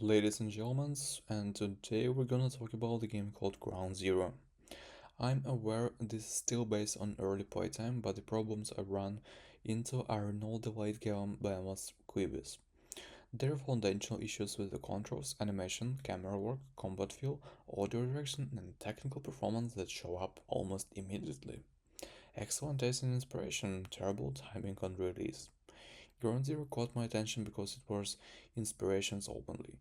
ladies and gentlemen, and today we're gonna talk about the game called Ground Zero. I'm aware this is still based on early playtime, but the problems I run into are not the late game Behemoth's quibbles. There are foundational issues with the controls, animation, camera work, combat feel, audio direction, and technical performance that show up almost immediately. Excellent taste and inspiration, terrible timing on release. Ground Zero caught my attention because it was inspirations openly.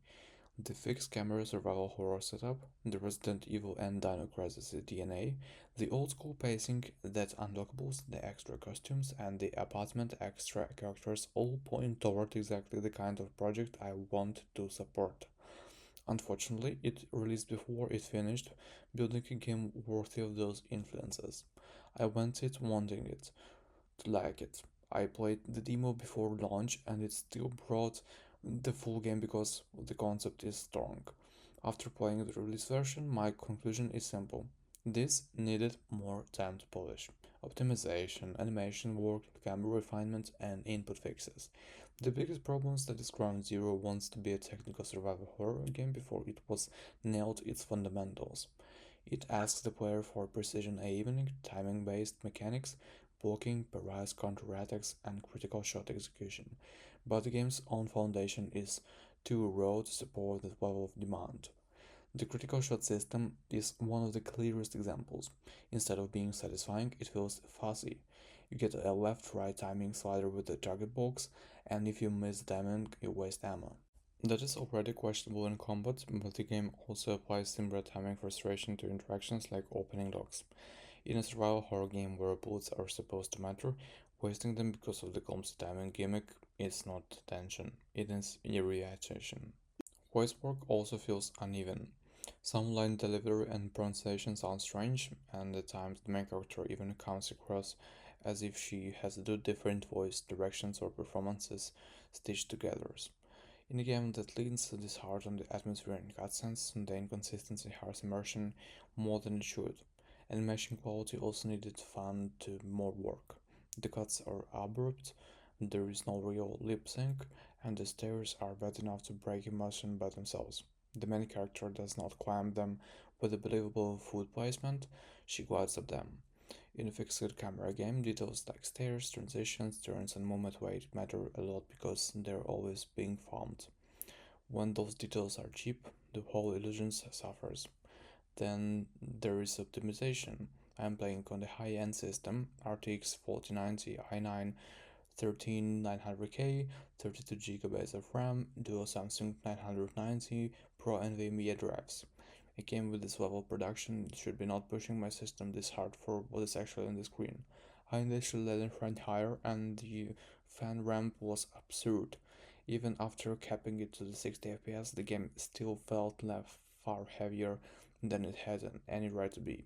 The fixed camera survival horror setup, the Resident Evil and Dino Crisis DNA, the old school pacing, that unlockables, the extra costumes, and the apartment extra characters all point toward exactly the kind of project I want to support. Unfortunately, it released before it finished building a game worthy of those influences. I went it wanting it, to like it. I played the demo before launch and it still brought the full game because the concept is strong. After playing the release version, my conclusion is simple. This needed more time to polish. Optimization, animation work, camera refinement, and input fixes. The biggest problem is that this Ground Zero wants to be a technical survival horror game before it was nailed its fundamentals. It asks the player for precision aiming, timing-based mechanics, blocking, precise counter-attacks, and critical shot execution, but the game's own foundation is too raw to support that level of demand. The critical shot system is one of the clearest examples. Instead of being satisfying, it feels fuzzy. You get a left-right timing slider with the target box, and if you miss timing, you waste ammo. That is already questionable in combat, but the game also applies similar timing frustration to interactions like opening locks. In a survival horror game where bullets are supposed to matter, wasting them because of the clumsy timing gimmick is not tension, it is irritation. Voice work also feels uneven. Some line delivery and pronunciation sound strange, and at times the main character even comes across as if she has two different voice directions or performances stitched together. In a game that leans this hard on the atmosphere and cutscenes, the inconsistency hurts immersion more than it should. Animation quality also needed fun to more work. The cuts are abrupt, there is no real lip sync, and the stairs are bad enough to break immersion by themselves. The main character does not climb them with a believable foot placement, she glides up them. In a fixed camera game, details like stairs, transitions, turns, and movement weight matter a lot because they're always being farmed. When those details are cheap, the whole illusion suffers. Then there is optimization. I'm playing on the high-end system, RTX 4090 i9 13900K, 32 GB of RAM, dual Samsung 990 Pro NVMe drives. A game with this level of production should be not pushing my system this hard for what is actually on the screen. I initially let it run higher and the fan ramp was absurd. Even after capping it to the 60 FPS, the game still felt left far heavier than it had any right to be.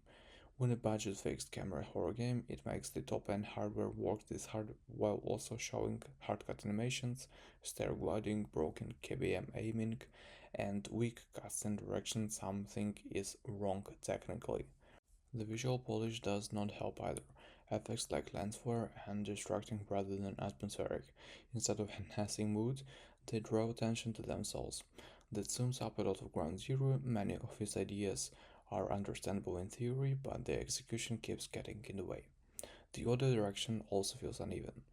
When a budget fixed camera horror game, it makes the top end hardware work this hard while also showing hard-cut animations, stair gliding, broken KBM aiming, and weak cutscene direction. Something is wrong technically. The visual polish does not help either. Effects like lens flare and distracting rather than atmospheric. Instead of enhancing mood, they draw attention to themselves. That sums up a lot of Ground Zero. Many of his ideas are understandable in theory, but the execution keeps getting in the way. The audio direction also feels uneven.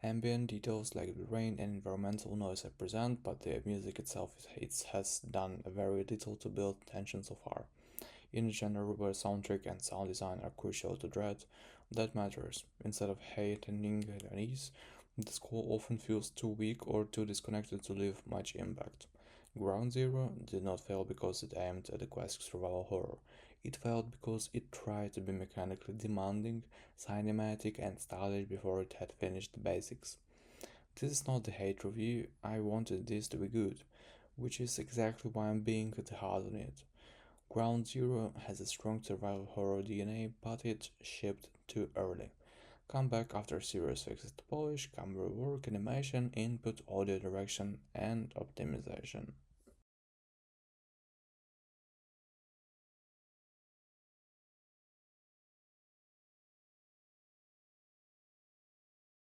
Ambient details like the rain and environmental noise are present, but the music itself has done very little to build tension so far. In a genre where soundtrack and sound design are crucial to Dread, that matters. Instead of heightening unease, the score often feels too weak or too disconnected to leave much impact. Ground Zero did not fail because it aimed at a classic survival horror. It failed because it tried to be mechanically demanding, cinematic, and stylish before it had finished the basics. This is not the hate review, I wanted this to be good, which is exactly why I'm being hard on it. Ground Zero has a strong survival horror DNA, but it shipped too early. Come back after serious fixes to polish, camera work, animation, input, audio direction, and optimization.